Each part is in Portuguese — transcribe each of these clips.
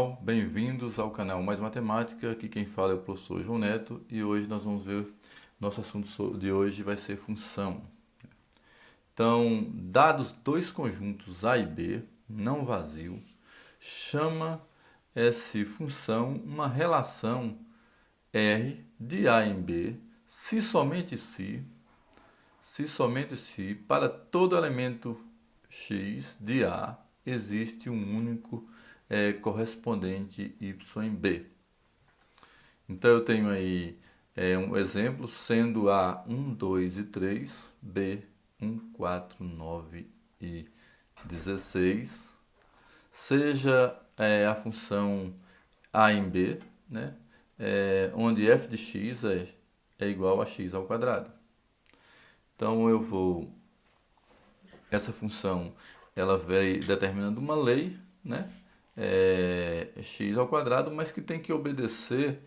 pessoal, bem-vindos ao canal Mais Matemática. Aqui quem fala é o professor João Neto e hoje nós vamos ver, nosso assunto de hoje vai ser função. Então, dados dois conjuntos A e B, não vazio, chama essa função uma relação R de A em B, se somente se para todo elemento x de A existe um único correspondente y em B. Então eu tenho aí um exemplo sendo A 1, 2 e 3, B 1, 4, 9 e 16, seja a função A em B, né? Onde f de x é igual a x ao quadrado. Então eu vou, essa função ela vai determinando uma lei, né? X ao quadrado, mas que tem que obedecer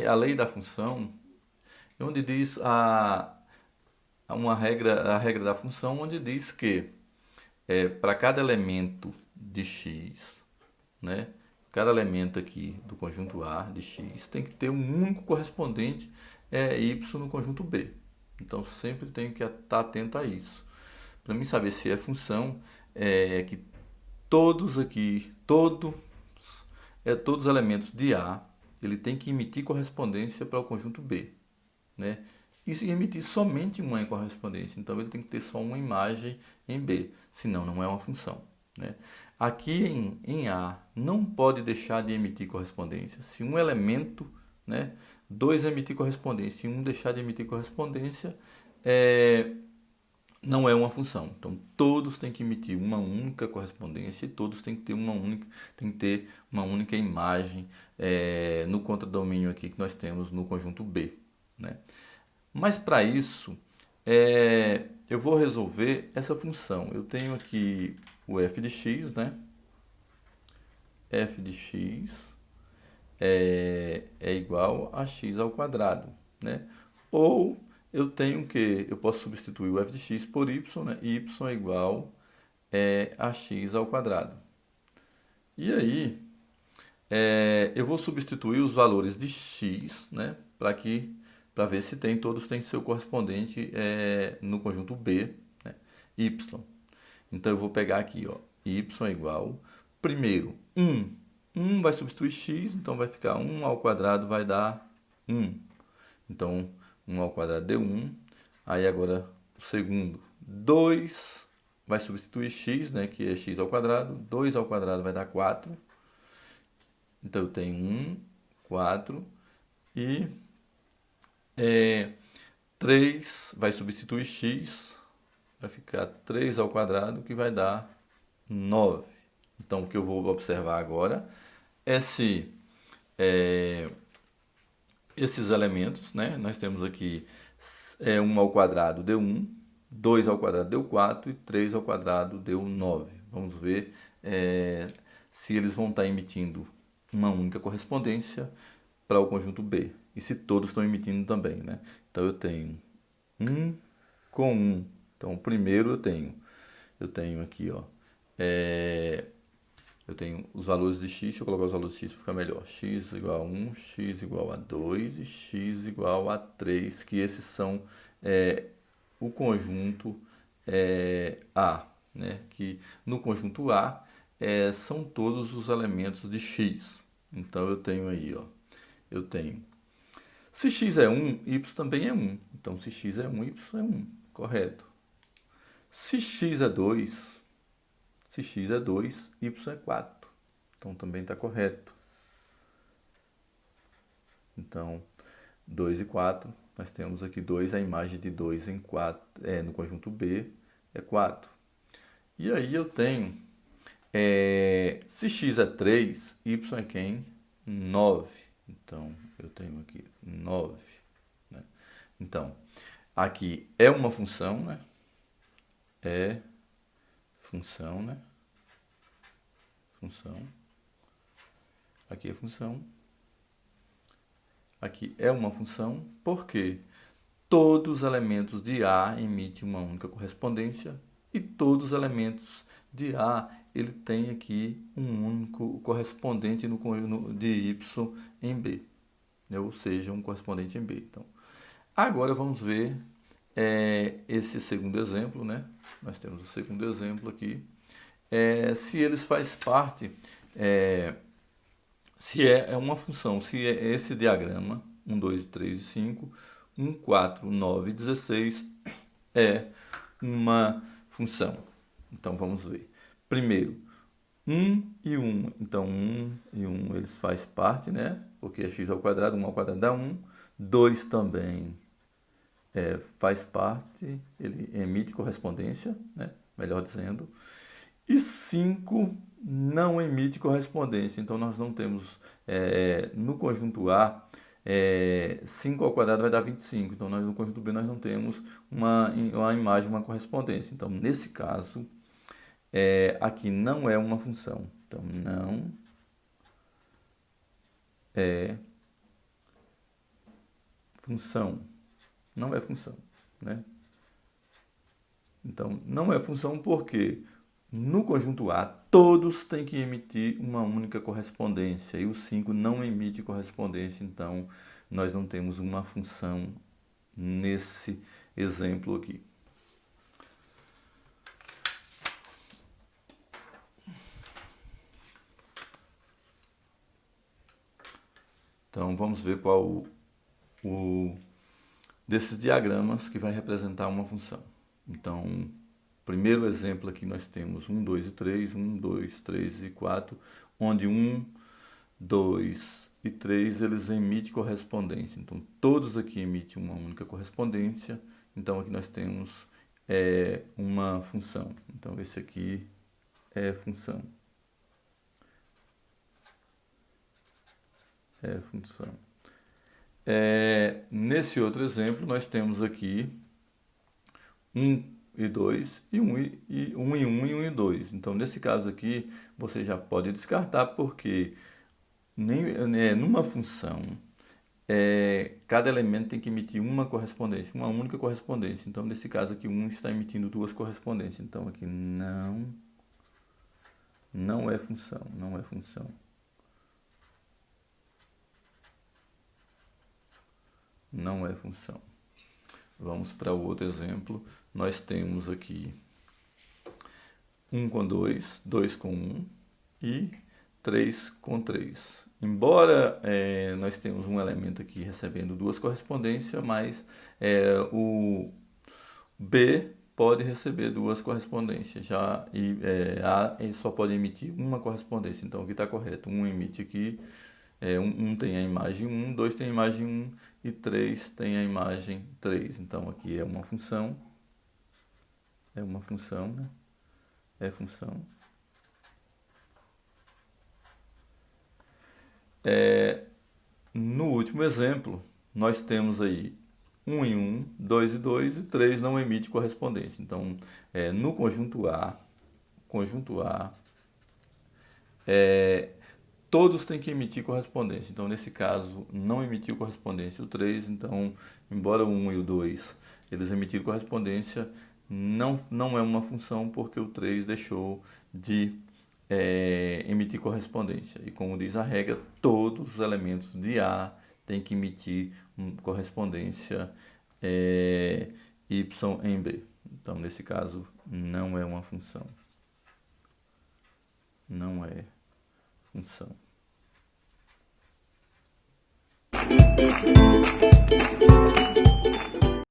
a lei da função, onde diz a regra da função, onde diz que para cada elemento de x, né? Cada elemento aqui do conjunto A de x tem que ter um único correspondente y no conjunto B. Então sempre tenho que estar atento a isso. Para mim saber se é função, que todos aqui, todos os elementos de A, ele tem que emitir correspondência para o conjunto B, né? E se emitir somente uma correspondência, então ele tem que ter só uma imagem em B, senão não é uma função, né? Aqui em A não pode deixar de emitir correspondência. Se um elemento, né, dois emitir correspondência e um deixar de emitir correspondência, não é uma função. Então todos têm que emitir uma única correspondência e todos têm que ter uma única imagem no contradomínio aqui que nós temos no conjunto B, né? Mas para isso eu vou resolver essa função. Eu tenho aqui o f de x, né? F de x é igual a x ao quadrado, né? Ou eu tenho que, eu posso substituir o f de x por y, né? Y é igual a x ao quadrado. E aí, eu vou substituir os valores de x, né? Para ver se todos têm seu correspondente no conjunto B, né? Y. Então eu vou pegar aqui, ó, y é igual, primeiro, 1. 1 vai substituir x, então vai ficar 1 ao quadrado vai dar 1. Então, 1 ao quadrado deu 1. Aí agora o segundo, 2 vai substituir x, né, que é x ao quadrado. 2 ao quadrado vai dar 4. Então eu tenho 1, 4 e 3 vai substituir x, vai ficar 3 ao quadrado, que vai dar 9. Então o que eu vou observar agora é se esses elementos, né? Nós temos aqui 1 ao quadrado deu 1, 2 ao quadrado deu 4 e 3 ao quadrado deu 9. Vamos ver se eles vão estar emitindo uma única correspondência para o conjunto B. E se todos estão emitindo também, né? Então eu tenho 1 com 1. Então o primeiro eu tenho aqui, ó, eu tenho os valores de x, deixa eu colocar os valores de x para ficar melhor. X igual a 1, x igual a 2 e x igual a 3, que esses são o conjunto A, né? Que no conjunto A são todos os elementos de x. Então eu tenho aí, ó, eu tenho, se x é 1, y também é 1. Então se x é 1, y é 1, correto. Se x é 2, y é 4. Então também está correto. Então, 2 e 4, nós temos aqui 2, a imagem de 2 em 4, no conjunto B é 4. E aí eu tenho, se x é 3, y é quem? 9. Então, eu tenho aqui 9. Né? Então, aqui é uma função, né? Função, né? Função. Aqui é função. Aqui é uma função, porque todos os elementos de A emitem uma única correspondência e todos os elementos de A, ele tem aqui um único correspondente de Y em B, né? Ou seja, um correspondente em B. Então, agora vamos ver esse segundo exemplo, né? Nós temos o segundo exemplo aqui. Se eles faz parte, se é uma função, se é esse diagrama, 1, 2, 3 e 5, 1, 4, 9 e 16 é uma função. Então vamos ver. Primeiro, 1 e 1. Então 1 e 1 eles faz parte, né? Porque é x ao quadrado, 1 ao quadrado dá 1. 2 também faz parte, ele emite correspondência, né? Melhor dizendo. E 5 não emite correspondência. Então nós não temos, no conjunto A, 5 ao quadrado vai dar 25. Então nós no conjunto B nós não temos uma imagem, uma correspondência. Então nesse caso, aqui não é uma função. Então não é função. Não é função, né? Então não é função porque no conjunto A todos têm que emitir uma única correspondência e o 5 não emite correspondência. Então nós não temos uma função nesse exemplo aqui. Então vamos ver qual o desses diagramas que vai representar uma função. Então, primeiro exemplo aqui nós temos 1, 2 e 3, 1, 2, 3 e 4, onde 1, 2 e 3 eles emitem correspondência. Então, todos aqui emitem uma única correspondência. Então, aqui nós temos uma função. Então, esse aqui é função. É função. Nesse outro exemplo, nós temos aqui 1 e 2, e 1 e 1 e 1 e 1 e 2. Então, nesse caso aqui, você já pode descartar, porque numa função, cada elemento tem que emitir uma correspondência, uma única correspondência. Então, nesse caso aqui, 1 está emitindo duas correspondências. Então, aqui não é função, não é função. Não é função. Vamos para o outro exemplo. Nós temos aqui 1 com 2, 2 com 1 e 3 com 3. Embora nós temos um elemento aqui recebendo duas correspondências, mas o B pode receber duas correspondências, A só pode emitir uma correspondência. Então aqui está correto. 1 emite aqui, 1 tem a imagem 1, 2 tem a imagem 1 e 3 tem a imagem 3. Então aqui é uma função, né? É função. No último exemplo, nós temos aí 1 e 1, 2 e 2 e 3 não emite correspondência. Então, no conjunto A, todos têm que emitir correspondência. Então, nesse caso, não emitiu correspondência o 3. Então, embora o 1 e o 2 eles emitiram correspondência, não é uma função porque o 3 deixou de emitir correspondência. E como diz a regra, todos os elementos de A têm que emitir correspondência Y em B. Então, nesse caso, não é uma função. Não é função.